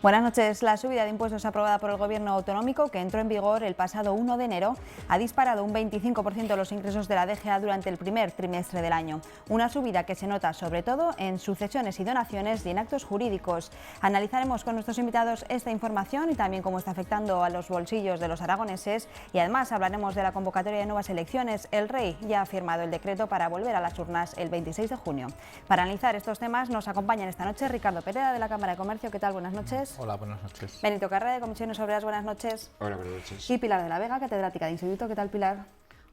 Buenas noches. La subida de impuestos aprobada por el Gobierno autonómico, que entró en vigor el pasado 1 de enero, ha disparado un 25% los ingresos de la DGA durante el primer trimestre del año. Una subida que se nota sobre todo en sucesiones y donaciones y en actos jurídicos. Analizaremos con nuestros invitados esta información y también cómo está afectando a los bolsillos de los aragoneses, y además hablaremos de la convocatoria de nuevas elecciones. El Rey ya ha firmado el decreto para volver a las urnas el 26 de junio. Para analizar estos temas nos acompañan esta noche Ricardo Pereda, de la Cámara de Comercio. ¿Qué tal? Buenas noches. Hola, buenas noches. Benito Carrera, de Comisiones Obreras. Buenas noches. Hola, buenas noches. Y Pilar de la Vega, catedrática de Instituto. ¿Qué tal, Pilar?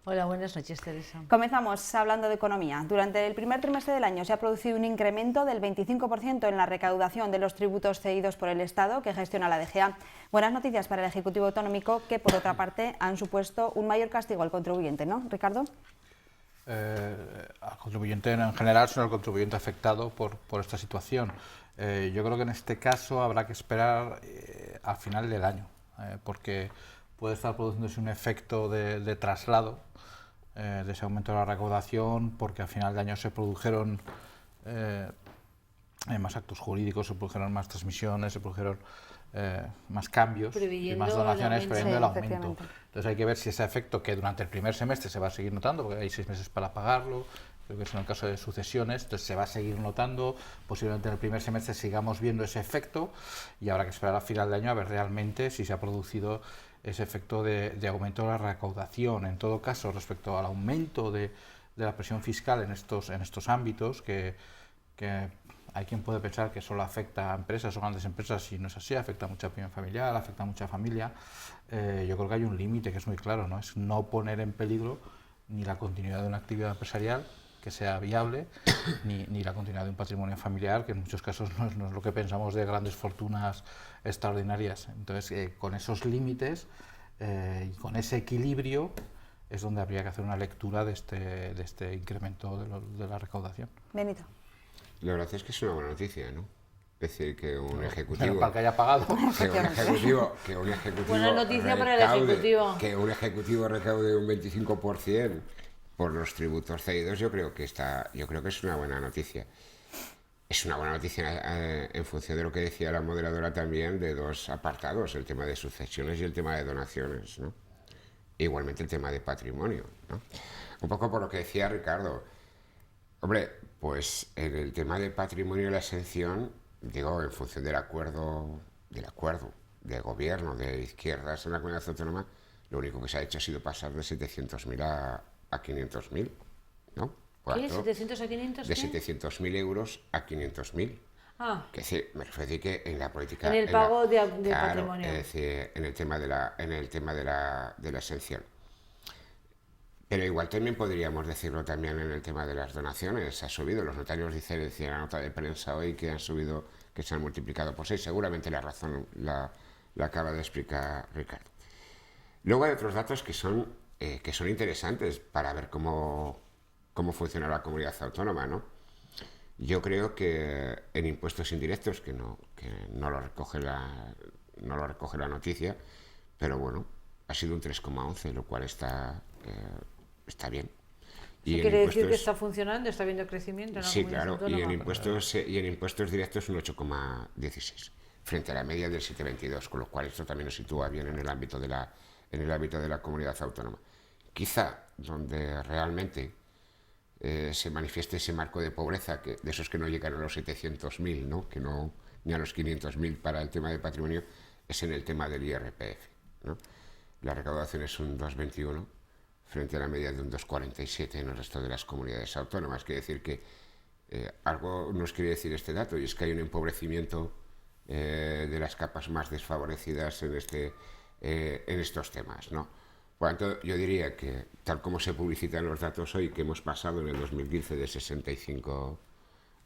Hola, buenas noches, Teresa. Comenzamos hablando de economía. Durante el primer trimestre del año se ha producido un incremento del 25% en la recaudación de los tributos cedidos por el Estado, que gestiona la DGA. Buenas noticias para el Ejecutivo Autonómico, que por otra parte han supuesto un mayor castigo al contribuyente, ¿no, Ricardo? Al contribuyente en general, sino al contribuyente afectado por esta situación. Yo creo que en este caso habrá que esperar al final del año, porque puede estar produciéndose un efecto de traslado de ese aumento de la recaudación, porque al final de año se produjeron más actos jurídicos, se produjeron más transmisiones, se produjeron más cambios y más donaciones, previendo el aumento. Entonces hay que ver si ese efecto, que durante el primer semestre se va a seguir notando, porque hay 6 meses para pagarlo, creo que es en el caso de sucesiones, entonces se va a seguir notando, posiblemente en el primer semestre sigamos viendo ese efecto, y habrá que esperar al final del año a ver realmente si se ha producido ese efecto de aumento de la recaudación. En todo caso, respecto al aumento de la presión fiscal en estos ámbitos, que hay quien puede pensar que solo afecta a empresas o grandes empresas, y no es así, afecta a mucha pyme familiar, afecta a mucha familia. Yo creo que hay un límite que es muy claro, ¿no? Es no poner en peligro ni la continuidad de una actividad empresarial que sea viable, ni la continuidad de un patrimonio familiar, que en muchos casos no es lo que pensamos de grandes fortunas extraordinarias. Entonces, con esos límites y con ese equilibrio es donde habría que hacer una lectura de este incremento de la recaudación. Benito. La verdad es que es una buena noticia, ¿no? Es decir, que un ejecutivo... Para que haya pagado. Que un ejecutivo buena noticia para el ejecutivo. Que un ejecutivo recaude un 25% por los tributos cedidos, yo creo que es una buena noticia. Es una buena noticia en función de lo que decía la moderadora también, de dos apartados, el tema de sucesiones y el tema de donaciones, ¿no? Igualmente el tema de patrimonio, ¿no? Un poco por lo que decía Ricardo. Hombre, pues en el tema de patrimonio y la exención, digo, en función del acuerdo de gobierno de izquierdas en la comunidad autónoma, lo único que se ha hecho ha sido pasar de 700.000 a 500.000, ¿no? ¿Qué? ¿700 a 500? De 700.000 euros a 500.000. Ah. Que decir, me refiero a decir que en la política... En el pago de claro, patrimonio. Es decir, en el tema de la exención. Pero igual también podríamos decirlo también en el tema de las donaciones. Ha subido, los notarios dicen en la nota de prensa hoy que han subido, que se han multiplicado por 6. Seguramente la razón la acaba de explicar Ricardo. Luego hay otros datos que son interesantes para ver cómo funciona la comunidad autónoma, ¿no? Yo creo que en impuestos indirectos, que no lo recoge la noticia, pero bueno, ha sido un 3,11, lo cual está bien. ¿Eso quiere decir que está funcionando, está habiendo crecimiento en la comunidad claro, autónoma? y en impuestos directos un 8,16, frente a la media del 7,22, con lo cual esto también nos sitúa bien en el ámbito de la comunidad autónoma. Quizá donde realmente se manifieste ese marco de pobreza, de esos que no llegan a los 700.000, ¿no? Que no, ni a los 500.000 para el tema de patrimonio, es en el tema del IRPF, ¿no? La recaudación es un 2,21 frente a la media de un 2,47 en el resto de las comunidades autónomas. Quiere decir que algo nos quiere decir este dato, y es que hay un empobrecimiento de las capas más desfavorecidas en estos temas, ¿no? Por lo tanto, yo diría que, tal como se publicitan los datos hoy, que hemos pasado en el 2015 de 65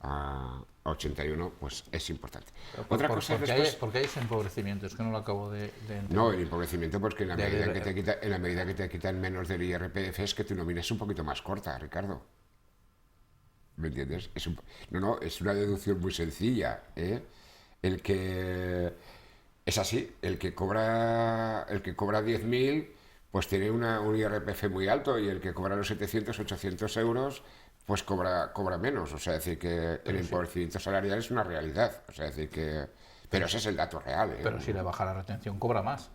a 81, pues es importante. Otra cosa es después... ¿Por qué hay ese empobrecimiento? Es que no lo acabo de entender. No, el empobrecimiento porque en la medida que te quitan menos del IRPF es que tu nómina es un poquito más corta, Ricardo. ¿Me entiendes? Es una deducción muy sencilla, ¿eh? Es así, el que cobra 10.000... pues tiene un IRPF muy alto, y el que cobra los 700, 800 euros, pues cobra menos. O sea, es decir, que el empobrecimiento salarial es una realidad. O sea, es decir, que Pero ese es el dato real. Pero si le baja la retención, cobra más.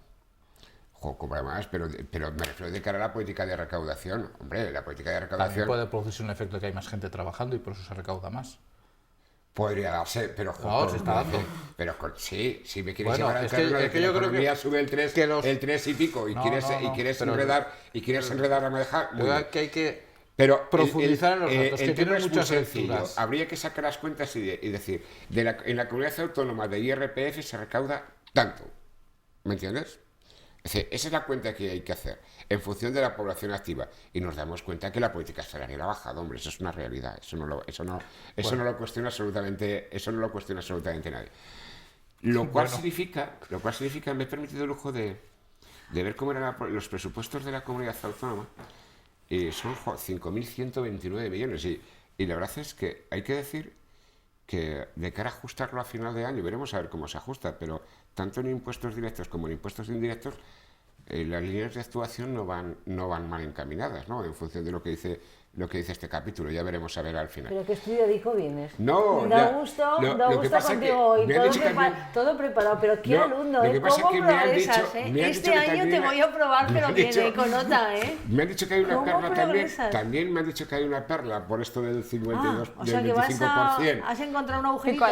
Cobra más, pero me refiero de cara a la política de recaudación. Hombre, la política de recaudación... También puede producirse un efecto de que hay más gente trabajando y por eso se recauda más. Podría darse, pero... No, se está dando. Pero sí, si me quieres Bueno, llevar al terreno de que la economía sube el 3 y pico y quieres enredar a manejar... Que hay que pero profundizar en los datos, que tienen muchas lecturas. Habría que sacar las cuentas y decir, en la comunidad autónoma de IRPF se recauda tanto. ¿Me entiendes? Es decir, esa es la cuenta que hay que hacer en función de la población activa y nos damos cuenta que la política salarial ha bajado, hombre, eso es una realidad, eso no lo cuestiona absolutamente nadie. Lo cual significa, me he permitido el lujo de ver cómo eran los presupuestos de la comunidad autónoma y son 5.129 millones y la verdad es que hay que decir que de cara a ajustarlo a final de año, veremos a ver cómo se ajusta, pero tanto en impuestos directos como en impuestos indirectos, las líneas de actuación no van mal encaminadas, ¿no? En función de lo que dice este capítulo, ya veremos a ver al final. Pero qué estudiadico vienes. No, da gusto contigo hoy, todo preparado, pero qué alumno, ¿cómo progresas? Este año te voy a probar, pero viene con nota, ¿eh? Me han dicho que hay una perla también me han dicho que hay una perla por esto del 52%. O sea que 25%. Has encontrado un agujerito.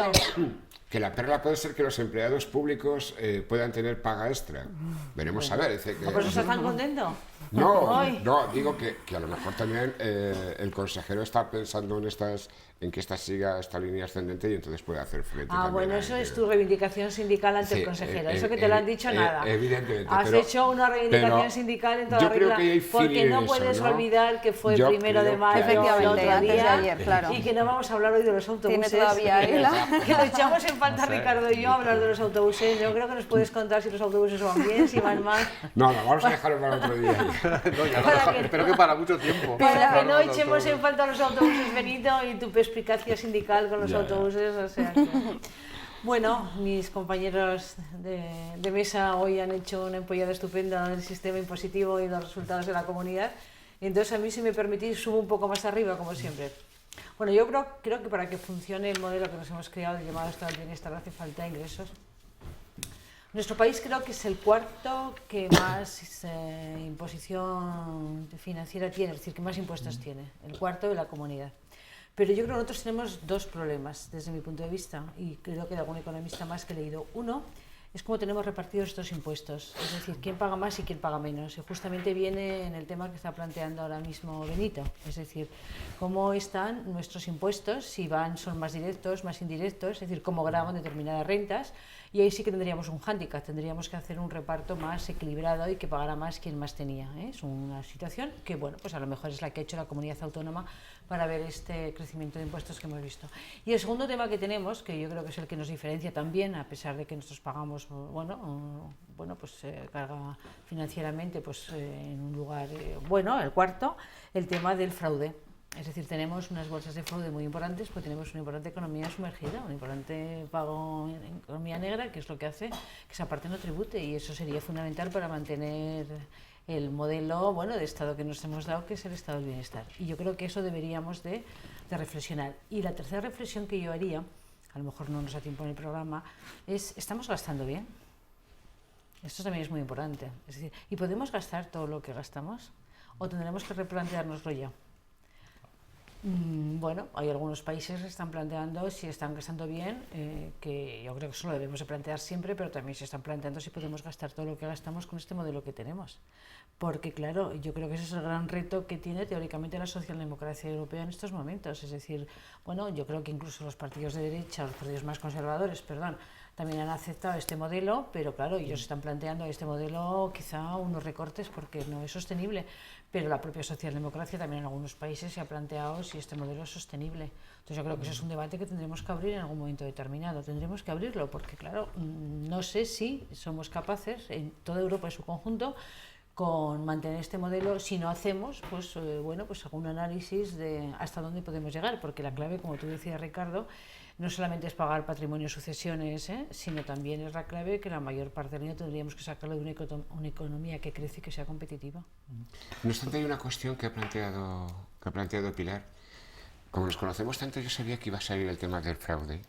Que la perla puede ser que los empleados públicos puedan tener paga extra. Veremos a ver. ¿Por eso estás tan contento? No, digo que a lo mejor también el consejero está pensando en que siga esta línea ascendente y entonces puede hacer frente. Bueno, eso es tu reivindicación sindical ante el consejero. Eso que te lo han dicho nada. Evidentemente. Has hecho una reivindicación sindical en toda regla, porque no puedes olvidar que fue el 1 de mayo, efectivamente, antes de ayer, claro. Y que no vamos a hablar hoy de los autobuses. Tiene todavía que lo echamos en falta, Ricardo y yo, hablar de los autobuses. Yo creo que nos puedes contar si los autobuses van bien, si van mal. No, vamos a dejarlo para otro día. Espero que para mucho tiempo. Para que no echemos en falta los autobuses, Benito, y tu perspicacia sindical con los autobuses, o sea que... Bueno, mis compañeros de mesa hoy han hecho una empollada estupenda del sistema impositivo y los resultados de la comunidad. Y entonces a mí, si me permitís, subo un poco más arriba, como siempre. Bueno, yo creo que para que funcione el modelo que nos hemos creado, el llamado Estado del Bienestar, hace falta ingresos. Nuestro país creo que es el cuarto que más imposición financiera tiene, es decir, que más impuestos tiene, el cuarto de la comunidad. Pero yo creo que nosotros tenemos dos problemas desde mi punto de vista, y creo que de algún economista más que he leído. Uno es cómo tenemos repartidos estos impuestos, es decir, quién paga más y quién paga menos. Y justamente viene en el tema que está planteando ahora mismo Benito, es decir, cómo están nuestros impuestos, si son más directos, más indirectos, es decir, cómo graban determinadas rentas. Y ahí sí que tendríamos un hándicap, tendríamos que hacer un reparto más equilibrado y que pagara más quien más tenía, ¿eh? Es una situación que, bueno, pues a lo mejor es la que ha hecho la comunidad autónoma para ver este crecimiento de impuestos que hemos visto. Y el segundo tema que tenemos, que yo creo que es el que nos diferencia también, a pesar de que nosotros pagamos, carga financieramente en un lugar, el cuarto, el tema del fraude. Es decir, tenemos unas bolsas de fraude muy importantes, porque tenemos una importante economía sumergida, un importante pago en economía negra, que es lo que hace que esa parte no tribute, y eso sería fundamental para mantener el modelo de Estado que nos hemos dado, que es el Estado del Bienestar. Y yo creo que eso deberíamos de reflexionar. Y la tercera reflexión que yo haría, a lo mejor no nos da tiempo en el programa, es: ¿estamos gastando bien? Esto también es muy importante. Es decir, ¿y podemos gastar todo lo que gastamos? ¿O tendremos que replanteárnoslo ya? Bueno, hay algunos países que están planteando si están gastando bien, que yo creo que eso lo debemos de plantear siempre, pero también se están planteando si podemos gastar todo lo que gastamos con este modelo que tenemos. Porque, claro, yo creo que ese es el gran reto que tiene teóricamente la socialdemocracia europea en estos momentos. Es decir, yo creo que incluso los partidos de derecha, los partidos más conservadores, también han aceptado este modelo, pero claro, ellos están planteando este modelo quizá unos recortes porque no es sostenible, pero la propia socialdemocracia también en algunos países se ha planteado si este modelo es sostenible. Entonces yo creo que ese es un debate que tendremos que abrir en algún momento determinado, tendremos que abrirlo porque claro, no sé si somos capaces en toda Europa en su conjunto con mantener este modelo. Si no hacemos algún análisis de hasta dónde podemos llegar, porque la clave, como tú decías, Ricardo, no solamente es pagar patrimonio y sucesiones, sino también es la clave que la mayor parte del dinero tendríamos que sacarlo de una economía que crece y que sea competitiva. No obstante, hay una cuestión que ha planteado Pilar. Como nos conocemos tanto, yo sabía que iba a salir el tema del fraude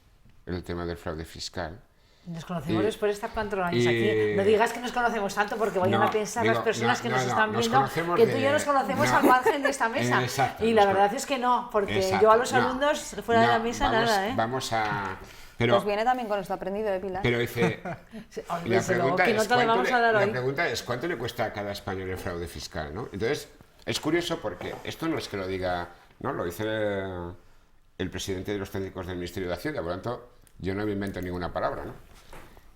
fiscal, Nos conocemos después de estar 4 años aquí. No digas que nos conocemos tanto porque vayan a pensar las personas que nos están viendo que tú y yo nos conocemos al margen de esta mesa. Y la verdad es que no, porque yo a los alumnos fuera de la mesa nada. Vamos a... Pero, pues viene también con esto aprendido de Pilar. Pero dice, la pregunta es ¿cuánto le cuesta a cada español el fraude fiscal? ¿No? Entonces, es curioso porque esto no es que lo diga, ¿no? Lo dice el presidente de los técnicos del Ministerio de Hacienda, por lo tanto, yo no me invento ninguna palabra, ¿no?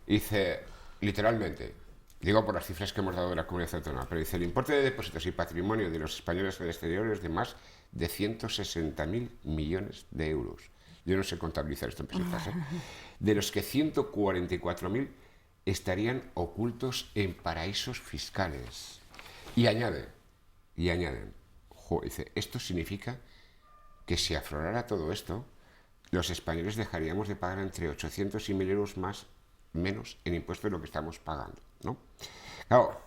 Dice, literalmente, digo por las cifras que hemos dado de la comunidad autónoma, pero dice, el importe de depósitos y patrimonio de los españoles en el exterior es de más de 160.000 millones de euros. Yo no sé contabilizar esto en pesetas, de los que 144.000 estarían ocultos en paraísos fiscales. Y añaden, dice, esto significa que si aflorara todo esto, los españoles dejaríamos de pagar entre 800 y 1.000 euros menos en impuestos de lo que estamos pagando, ¿no? Claro.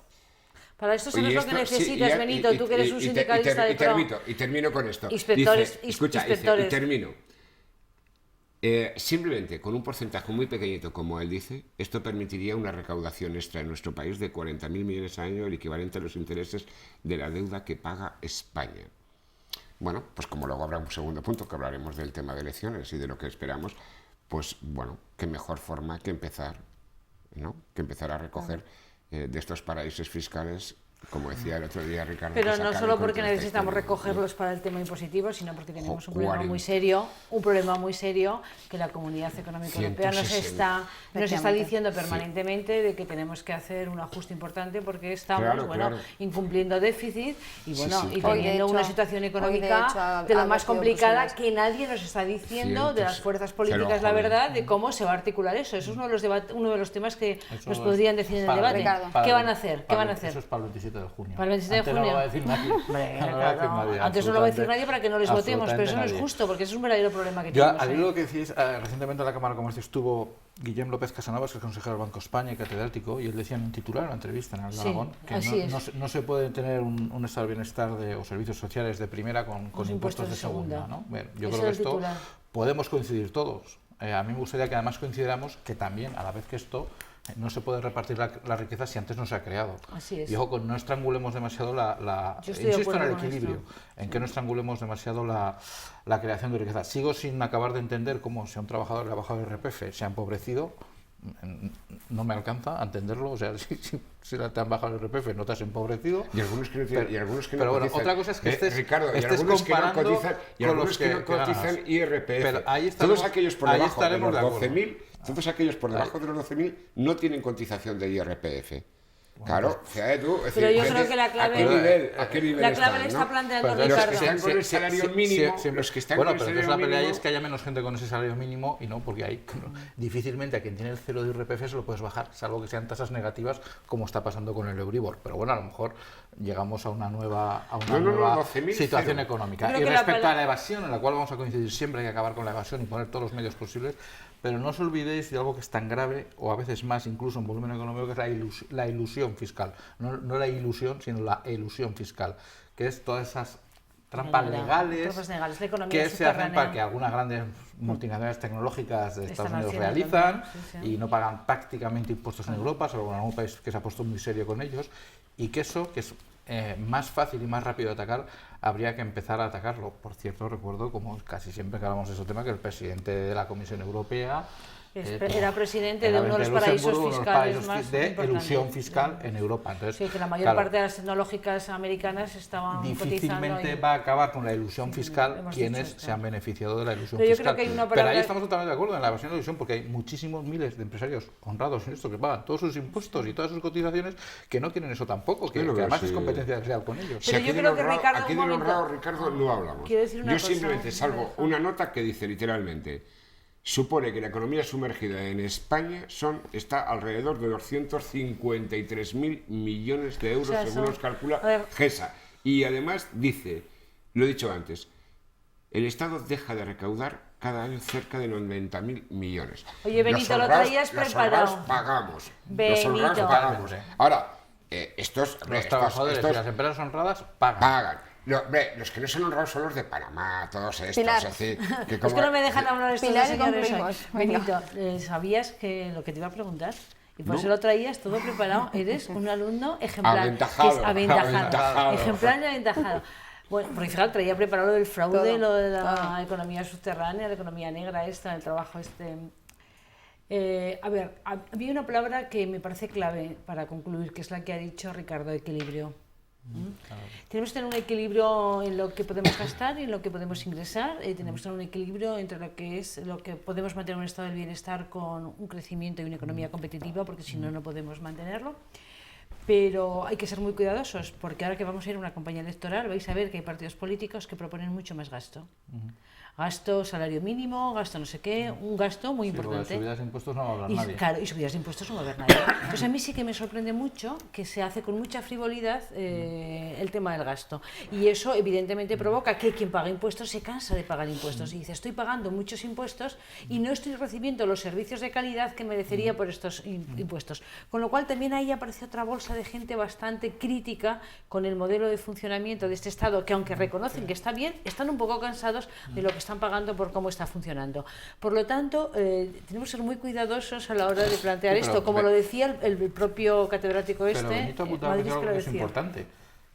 Para esto sabes lo que necesitas, Benito, tú que eres un sindicalista de pro. Y termino con esto. Inspectores, Dice, y termino. Simplemente con un porcentaje muy pequeñito, como él dice, esto permitiría una recaudación extra en nuestro país de 40.000 millones al año, el equivalente a los intereses de la deuda que paga España. Bueno, pues como luego habrá un segundo punto, que hablaremos del tema de elecciones y de lo que esperamos, pues bueno, qué mejor forma que empezar, ¿no? Que empezar a recoger de estos paraísos fiscales, como decía el otro día Ricardo. Pero no solo porque necesitamos recogerlos para el tema impositivo, sino porque tenemos un problema muy serio, que la Comunidad Económica Europea nos está diciendo permanentemente de que tenemos que hacer un ajuste importante porque estamos incumpliendo déficit y teniendo una situación económica de lo más complicada que nadie nos está diciendo de las fuerzas políticas, la verdad, de cómo se va a articular eso. Eso es uno de los temas que nos podrían decir en el debate. ¿Qué van a hacer? Eso es para el 27 de junio. Para el 27 de junio. No lo va a decir nadie. Antes no lo va a decir nadie para que no les votemos, pero eso no es justo, porque eso es un verdadero problema que tenemos. Al hilo lo que decís, recientemente en la Cámara de Comercio estuvo Guillem López Casanovas, que es consejero del Banco de España y catedrático, y él decía en un titular, en una entrevista en el Aragón, que no se puede tener un estado de bienestar o servicios sociales de primera con impuestos de segunda, ¿no? Bueno, yo creo que esto podemos coincidir todos. A mí me gustaría que además coincidiéramos que también, a la vez que esto, no se puede repartir la riqueza si antes no se ha creado. Así es. Y ojo, no estrangulemos demasiado insisto en el equilibrio, en que no estrangulemos demasiado la creación de riqueza. Sigo sin acabar de entender cómo si a un trabajador le ha bajado el IRPF se ha empobrecido. No me alcanza a entenderlo, o sea, si te han bajado el IRPF no te has empobrecido. Y algunos que no, pero bueno, otra cosa es que Ricardo, estés comparando con los que no cotizan IRPF. Pero todos aquellos por debajo de los 12.000, todos aquellos por debajo de los 12.000 no tienen cotización de IRPF. Claro, fíjate tú. Pero yo creo que la clave ¿A qué nivel la clave le está planteando Ricardo. Ricardo. Los que están con el salario mínimo, los que están con el salario mínimo... la pelea ahí es que haya menos gente con ese salario mínimo y no, porque hay difícilmente a quien tiene el cero de IRPF se lo puedes bajar, salvo que sean tasas negativas como está pasando con el Euribor. Pero bueno, a lo mejor llegamos a una nueva situación económica. Y respecto a la evasión, en la cual vamos a coincidir siempre, hay que acabar con la evasión y poner todos los medios posibles, pero no os olvidéis de algo que es tan grave, o a veces más incluso en volumen económico, que es la ilusión fiscal. No la ilusión, sino la elusión fiscal, que es todas esas trampas legales que se hacen para que algunas grandes multinacionales tecnológicas de Estados Unidos realizan y no pagan prácticamente impuestos en Europa, salvo en algún país que se ha puesto muy serio con ellos, y que eso, que es más fácil y más rápido de atacar, habría que empezar a atacarlo. Por cierto, recuerdo, como casi siempre que hablamos de ese tema, que el presidente de la Comisión Europea era presidente de uno de los paraísos fiscales más de elusión fiscal en Europa. Entonces, sí, que la mayor parte de las tecnológicas americanas estaban difícilmente va a acabar con la ilusión fiscal quienes se han beneficiado de la ilusión fiscal. Pero ahí estamos totalmente de acuerdo en la evasión de la ilusión, porque hay muchísimos miles de empresarios honrados en esto que pagan todos sus impuestos y todas sus cotizaciones que no quieren eso tampoco, que además es competencia real con ellos. Pero yo creo que Ricardo, aquí de lo honrado, Ricardo, no hablamos. Yo simplemente salvo una nota que dice literalmente: supone que la economía sumergida en España está alrededor de 253.000 millones de euros, según nos calcula GESA. Y además dice, lo he dicho antes, el Estado deja de recaudar cada año cerca de 90.000 millones. Oye, Benito, lo traías preparado. Los honrados pagamos. Benito. Los honrados pagamos. Ahora, los trabajadores y las empresas honradas pagan. Los que no son honrados son los de Panamá, todos estos. Pilar. Es decir, Es que no me dejan hablar estos Pilar y señores hoy. concluimos. Benito, ¿sabías que lo que te iba a preguntar? Y por eso lo traías todo preparado. Eres un alumno ejemplar. Aventajado. Que es aventajado. Aventajado. Ejemplar y aventajado. Bueno, porque fíjate, traía preparado lo del fraude, Todo, lo de la economía subterránea, la economía negra esta, el trabajo este. A ver, había una palabra que me parece clave para concluir, que es la que ha dicho Ricardo, equilibrio. Claro. Tenemos que tener un equilibrio en lo que podemos gastar y en lo que podemos ingresar, tenemos que tener un equilibrio entre lo que podemos mantener un estado del bienestar con un crecimiento y una economía competitiva, porque si no, no podemos mantenerlo. Pero hay que ser muy cuidadosos, porque ahora que vamos a ir a una campaña electoral vais a ver que hay partidos políticos que proponen mucho más gasto. Gasto, salario mínimo, gasto no sé qué, un gasto muy importante. Y subidas de impuestos no va a hablar nadie. Claro, y subidas de impuestos no va a haber nadie. Pues a mí sí que me sorprende mucho que se hace con mucha frivolidad el tema del gasto. Y eso evidentemente provoca que quien paga impuestos se cansa de pagar impuestos y dice, estoy pagando muchos impuestos y no estoy recibiendo los servicios de calidad que merecería por estos impuestos. Con lo cual también ahí aparece otra bolsa de gente bastante crítica con el modelo de funcionamiento de este Estado, que aunque reconocen que está bien, están un poco cansados de lo que están pagando por cómo está funcionando. Por lo tanto, tenemos que ser muy cuidadosos a la hora de plantear esto, como lo decía el propio catedrático Pero Benito apuntaba algo que es importante,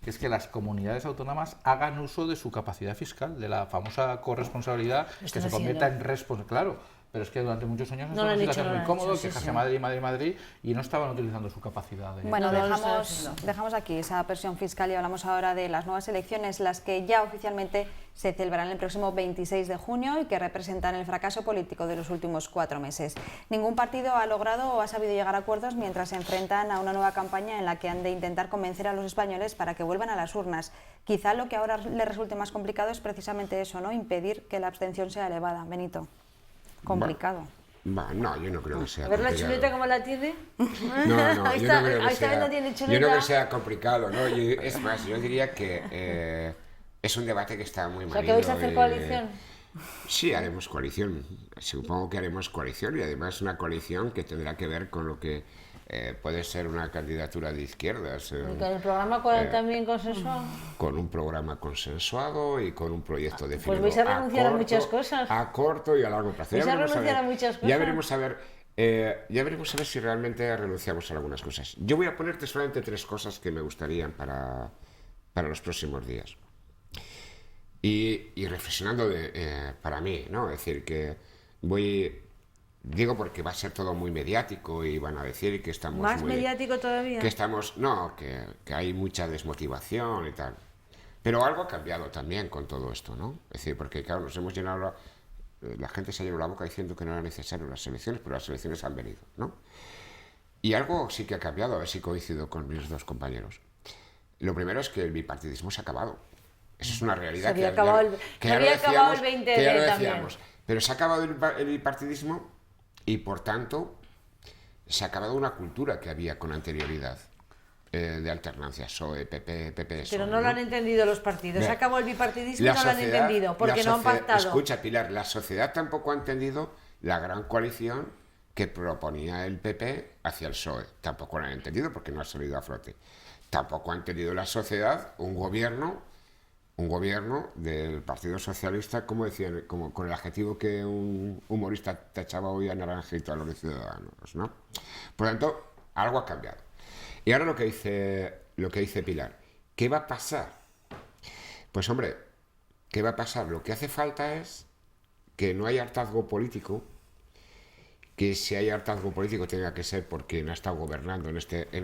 que es que las comunidades autónomas hagan uso de su capacidad fiscal, de la famosa corresponsabilidad, que se convierta en responsabilidad. Claro, pero es que durante muchos años no una situación muy cómodo, quejarse Madrid, y no estaban utilizando su capacidad. Bueno, dejamos aquí esa presión fiscal y hablamos ahora de las nuevas elecciones, las que ya oficialmente se celebrarán el próximo 26 de junio y que representan el fracaso político de los últimos 4 meses. Ningún partido ha logrado o ha sabido llegar a acuerdos mientras se enfrentan a una nueva campaña en la que han de intentar convencer a los españoles para que vuelvan a las urnas. Quizá lo que ahora les resulte más complicado es precisamente eso, ¿no? Impedir que la abstención sea elevada. Benito. Complicado. No, yo no creo que sea complicado. ¿A ver la chuleta cómo la tiene? No, yo no creo que sea complicado, ¿no? Es más, yo diría que es un debate que está muy mal. ¿O sea, que vais a hacer coalición? Sí, haremos coalición. Supongo que haremos coalición, y además una coalición que tendrá que ver con lo que puede ser una candidatura de izquierdas. ¿Y con el programa también consensuado? Con un programa consensuado y con un proyecto definido. Pues vais a renunciar a muchas cosas. A corto y a largo plazo. Vais a renunciar a muchas cosas. Ya veremos a ver si realmente renunciamos a algunas cosas. Yo voy a ponerte solamente 3 cosas que me gustarían para los próximos días. Y reflexionando para mí, ¿no? Es decir, que digo porque va a ser todo muy mediático y van a decir que estamos ¿Más mediático todavía? Que hay mucha desmotivación y tal. Pero algo ha cambiado también con todo esto, ¿no? Es decir, porque claro, nos hemos llenado la gente se ha llenado la boca diciendo que no eran necesarias las elecciones, pero las elecciones han venido, ¿no? Y algo sí que ha cambiado, a ver si coincido con mis 2 compañeros. Lo primero es que el bipartidismo se ha acabado. Eso es una realidad que había acabado el 20 que ya lo decíamos. También. Pero se ha acabado el bipartidismo y, por tanto, se ha acabado una cultura que había con anterioridad de alternancia, PSOE, PP, PSOE. Pero no lo han entendido los partidos. Se acabó el bipartidismo y no lo han entendido, porque no han pactado. Escucha, Pilar, la sociedad tampoco ha entendido la gran coalición que proponía el PP hacia el PSOE. Tampoco lo han entendido porque no ha salido a flote. Tampoco ha entendido la sociedad un gobierno del Partido Socialista, como decían, como con el adjetivo que un humorista tachaba hoy a naranjito a los ciudadanos, ¿no? Por lo tanto, algo ha cambiado. Y ahora lo que dice Pilar, ¿qué va a pasar? Pues hombre, ¿qué va a pasar? Lo que hace falta es que no haya hartazgo político, que si hay hartazgo político tenga que ser por quien ha estado gobernando en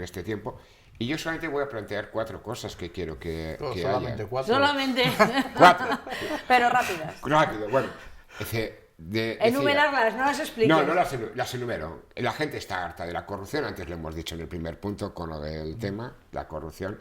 este tiempo. Y yo solamente voy a plantear 4 cosas que quiero que solamente haya. 4. Solamente. 4. Pero rápidas. Rápido, bueno. Enumerarlas, no las expliques. No las enumero. La gente está harta de la corrupción, antes lo hemos dicho en el primer punto con lo del tema, la corrupción.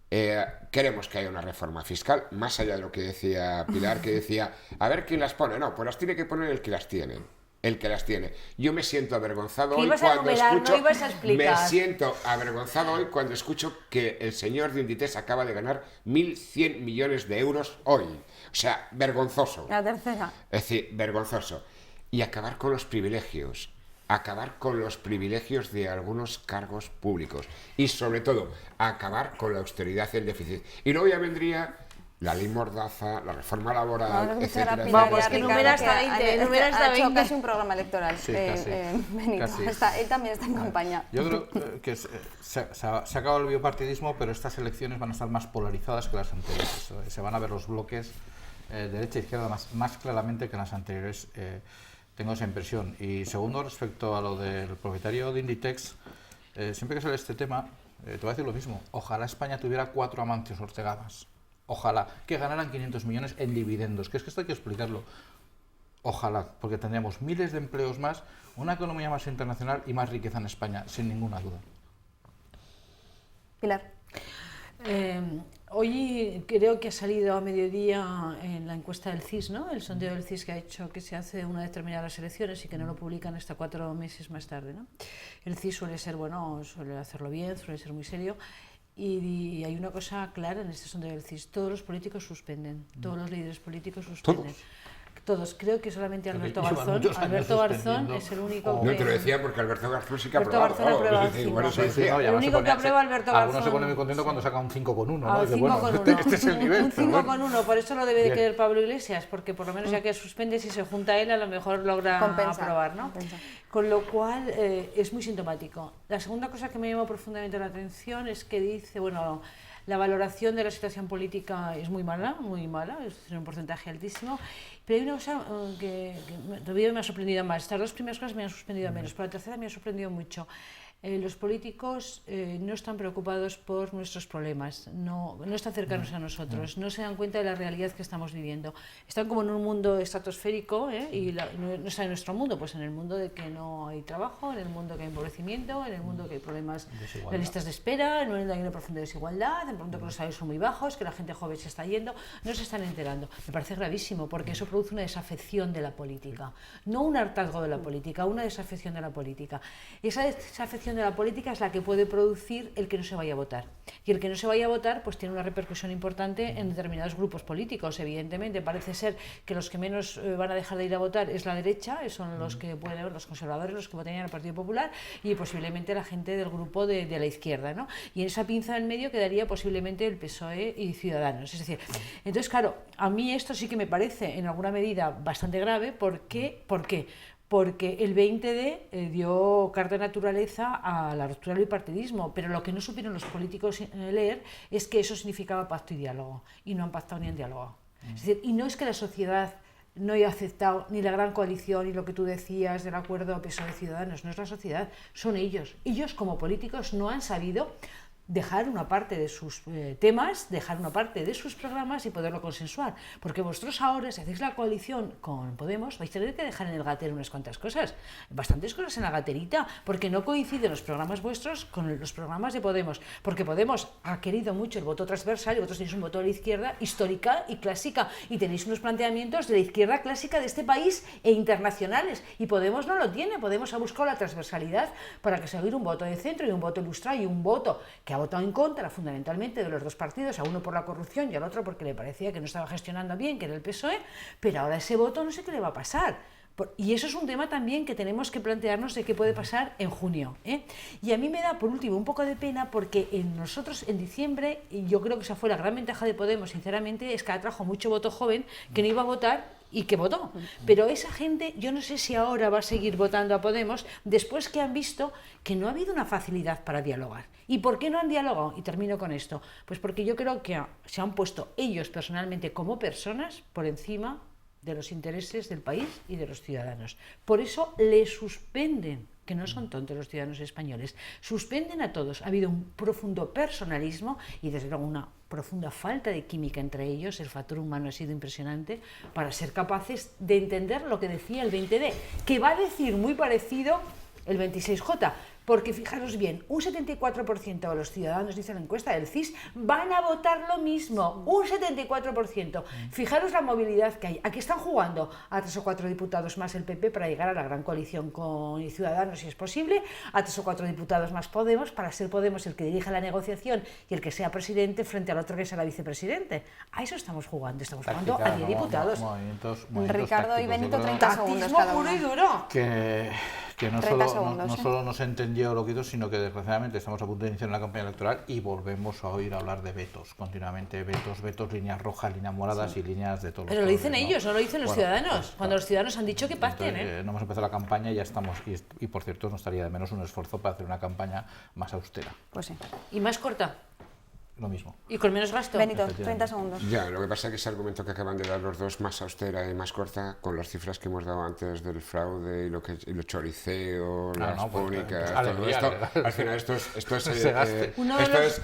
Queremos que haya una reforma fiscal, más allá de lo que decía Pilar, que decía, a ver quién las pone. No, pues las tiene que poner el que las tiene. El que las tiene. Yo me siento avergonzado hoy cuando escucho. Me siento avergonzado hoy cuando escucho que el señor de Inditex acaba de ganar 1.100 millones de euros hoy. O sea, vergonzoso. La tercera. Es decir, vergonzoso. Y acabar con los privilegios. Acabar con los privilegios de algunos cargos públicos. Y sobre todo, acabar con la austeridad y el déficit. Y luego ya vendría la ley Mordaza, la reforma laboral, etcétera. Vamos, que numera hasta 20, numera hasta 20. Ha hecho casi un programa electoral, sí, casi, Benito. casi. Él también está en campaña. Yo creo que se ha acabado el bipartidismo, pero estas elecciones van a estar más polarizadas que las anteriores. Se van a ver los bloques derecha e izquierda más claramente que en las anteriores. Tengo esa impresión. Y segundo, respecto a lo del propietario de Inditex, siempre que sale este tema, te voy a decir lo mismo. Ojalá España tuviera 4 Amancio Ortega más. Ojalá, que ganaran 500 millones en dividendos, que es que esto hay que explicarlo. Ojalá, porque tendríamos miles de empleos más, una economía más internacional y más riqueza en España, sin ninguna duda. Pilar. Hoy creo que ha salido a mediodía en la encuesta del CIS, ¿no? El sondeo del CIS que ha hecho que se hace una determinada las elecciones y que no lo publican hasta 4 meses más tarde, ¿no? El CIS suele ser, bueno, suele hacerlo bien, suele ser muy serio. Y hay una cosa clara en este sondeo del CIS: todos los políticos suspenden, todos los líderes políticos suspenden. Todos. Creo que solamente Alberto Garzón es el único que... No te lo decía porque Alberto Garzón sí que ha aprobado. El único que aprueba Alberto Garzón. Algunos se ponen muy contentos cuando saca un 5,1, ¿no? Un 5,1. Este es el nivel. Un 5,1, por eso lo debe de querer Pablo Iglesias, porque por lo menos ya que suspende, si se junta él, a lo mejor logra aprobar, ¿no? Con lo cual es muy sintomático. La segunda cosa que me llamó profundamente la atención es que dice, bueno, la valoración de la situación política es muy mala, es un porcentaje altísimo, pero hay una cosa que todavía me ha sorprendido más. Estas 2 primeras cosas me han sorprendido menos, pero la tercera me ha sorprendido mucho. Los políticos no están preocupados por nuestros problemas, no están cercanos a nosotros, no se dan cuenta de la realidad que estamos viviendo. Están como en un mundo estratosférico, y no está en nuestro mundo, pues en el mundo de que no hay trabajo, en el mundo que hay empobrecimiento, en el mundo que hay problemas de listas de espera, en el mundo que hay una profunda desigualdad, en el mundo que los salarios son muy bajos, que la gente joven se está yendo, no se están enterando. Me parece gravísimo porque eso produce una desafección de la política, no un hartazgo de la política, una desafección de la política. Esa desafección de la política es la que puede producir el que no se vaya a votar. Y el que no se vaya a votar pues tiene una repercusión importante en determinados grupos políticos. Evidentemente parece ser que los que menos van a dejar de ir a votar es la derecha, son los que pueden, los conservadores, los que votarían al Partido Popular, y posiblemente la gente del grupo de la izquierda, ¿no? Y en esa pinza en medio quedaría posiblemente el PSOE y Ciudadanos. Es decir, entonces claro, a mí esto sí que me parece en alguna medida bastante grave. ¿Por qué? Porque el 20D dio carta de naturaleza a la ruptura del bipartidismo, pero lo que no supieron los políticos leer es que eso significaba pacto y diálogo, y no han pactado ni han dialogado. Es decir, y no es que la sociedad no haya aceptado ni la gran coalición ni lo que tú decías del acuerdo PSOE Ciudadanos, no es la sociedad, son ellos. Ellos como políticos no han sabido dejar una parte de sus temas, dejar una parte de sus programas y poderlo consensuar. Porque vosotros ahora, si hacéis la coalición con Podemos, vais a tener que dejar en el gatero unas cuantas cosas, bastantes cosas en la gaterita, porque no coinciden los programas vuestros con los programas de Podemos, porque Podemos ha querido mucho el voto transversal y vosotros tenéis un voto de la izquierda histórica y clásica, y tenéis unos planteamientos de la izquierda clásica de este país e internacionales, y Podemos no lo tiene. Podemos ha buscado la transversalidad para que se oiga un voto de centro y un voto ilustrado y un voto que ha votado en contra fundamentalmente de los 2 partidos, a uno por la corrupción y al otro porque le parecía que no estaba gestionando bien, que era el PSOE, pero ahora ese voto no sé qué le va a pasar. Y eso es un tema también que tenemos que plantearnos de qué puede pasar en junio, ¿eh? Y a mí me da, por último, un poco de pena porque nosotros en diciembre, y yo creo que esa fue la gran ventaja de Podemos, sinceramente, es que atrajo mucho voto joven que no iba a votar y que votó. Pero esa gente, yo no sé si ahora va a seguir votando a Podemos después que han visto que no ha habido una facilidad para dialogar. ¿Y por qué no han dialogado? Y termino con esto. Pues porque yo creo que se han puesto ellos personalmente como personas por encima de los intereses del país y de los ciudadanos. Por eso le suspenden, que no son tontos los ciudadanos españoles, suspenden a todos. Ha habido un profundo personalismo y desde luego una profunda falta de química entre ellos. El factor humano ha sido impresionante para ser capaces de entender lo que decía el 20D, que va a decir muy parecido el 26J. Porque fijaros bien, un 74% de los ciudadanos, dice la encuesta del CIS, van a votar lo mismo, un 74%. Fijaros la movilidad que hay. Aquí están jugando a 3 o 4 diputados más el PP para llegar a la gran coalición con Ciudadanos, si es posible, a 3 o 4 diputados más Podemos, para ser Podemos el que dirija la negociación y el que sea presidente frente al otro que será vicepresidente. A eso estamos jugando a 10 diputados. Ricardo y Benito, 30 segundos cada uno. Puro y duro. que no 30 solo, segundos, no solo no se entendió lo que hizo, sino que desgraciadamente estamos a punto de iniciar una campaña electoral y volvemos a oír hablar de vetos, continuamente vetos, líneas rojas, líneas moradas y líneas de todo. Pero lo dicen ellos, no lo dicen los ciudadanos, pues, cuando los ciudadanos han dicho que pacten. Entonces, no hemos empezado la campaña y ya estamos, y por cierto no estaría de menos un esfuerzo para hacer una campaña más austera. Pues sí. ¿Y más corta? Lo mismo. ¿Y con menos gasto? Benito, 30 segundos. Ya, lo que pasa es que ese argumento que acaban de dar los dos, más austera y más corta, con las cifras que hemos dado antes del fraude y lo choriceo, las púnicas, todo esto, al final esto es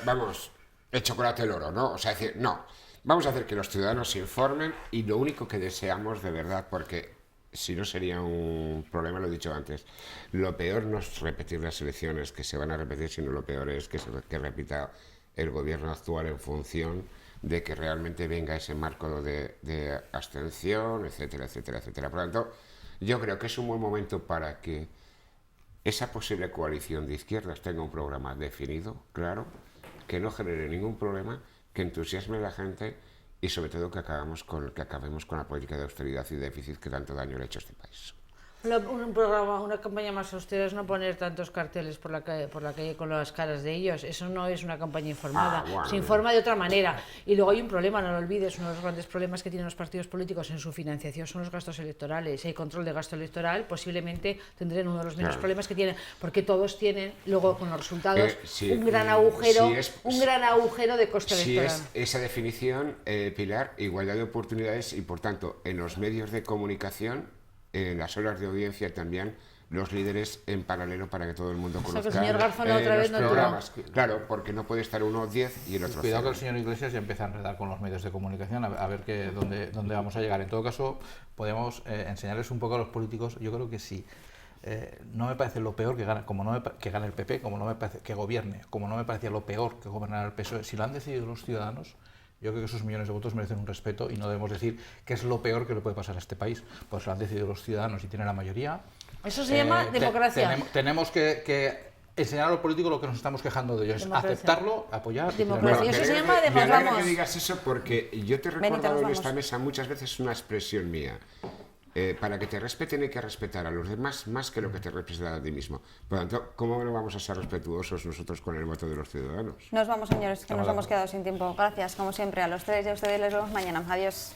vamos, el chocolate del oro, ¿no? O sea, decir, no, vamos a hacer que los ciudadanos se informen y lo único que deseamos de verdad, porque si no sería un problema, lo he dicho antes, lo peor no es repetir las elecciones que se van a repetir, sino lo peor es que repita el gobierno actual en función de que realmente venga ese marco de abstención, etcétera, etcétera, etcétera. Por lo tanto, yo creo que es un buen momento para que esa posible coalición de izquierdas tenga un programa definido, claro, que no genere ningún problema, que entusiasme a la gente y sobre todo que acabemos con la política de austeridad y déficit que tanto daño le ha hecho a este país. Un programa, una campaña más austera es no poner tantos carteles por la calle con las caras de ellos. Eso no es una campaña informada. Se informa de otra manera. Y luego hay un problema, no lo olvides, uno de los grandes problemas que tienen los partidos políticos en su financiación son los gastos electorales. Si hay control de gasto electoral, posiblemente tendrán uno de los menos problemas que tienen, porque todos tienen luego con los resultados un gran agujero, gran agujero de coste electoral. Si es esa definición, Pilar, igualdad de oportunidades y por tanto en los medios de comunicación, en las horas de audiencia también, los líderes en paralelo para que todo el mundo conozca señor Garzón otra vez los programas. Claro, porque no puede estar uno 10 y el otro 0. Cuidado que el señor Iglesias ya empieza a enredar con los medios de comunicación, a ver dónde vamos a llegar. En todo caso, podemos enseñarles un poco a los políticos. Yo creo que sí. No me parece lo peor que gane el PP, como no me parece que gobierne, como no me parecía lo peor que gobernara el PSOE. Si lo han decidido los ciudadanos, yo creo que esos millones de votos merecen un respeto y no debemos decir que es lo peor que le puede pasar a este país. Pues lo han decidido los ciudadanos y tienen la mayoría. Eso se llama democracia. Tenemos que enseñar a los políticos lo que nos estamos quejando de ellos. Democracia. Aceptarlo, apoyar. Democracia. Eso se llama Me alegra democracia. que digas eso porque yo te he recordado en esta mesa muchas veces una expresión mía. Para que te respeten hay que respetar a los demás más que lo que te representa a ti mismo. Por lo tanto, ¿cómo no vamos a ser respetuosos nosotros con el voto de los ciudadanos? Nos vamos, señores, que nos hemos quedado sin tiempo. Gracias, como siempre, a los tres y a ustedes les vemos mañana. Adiós.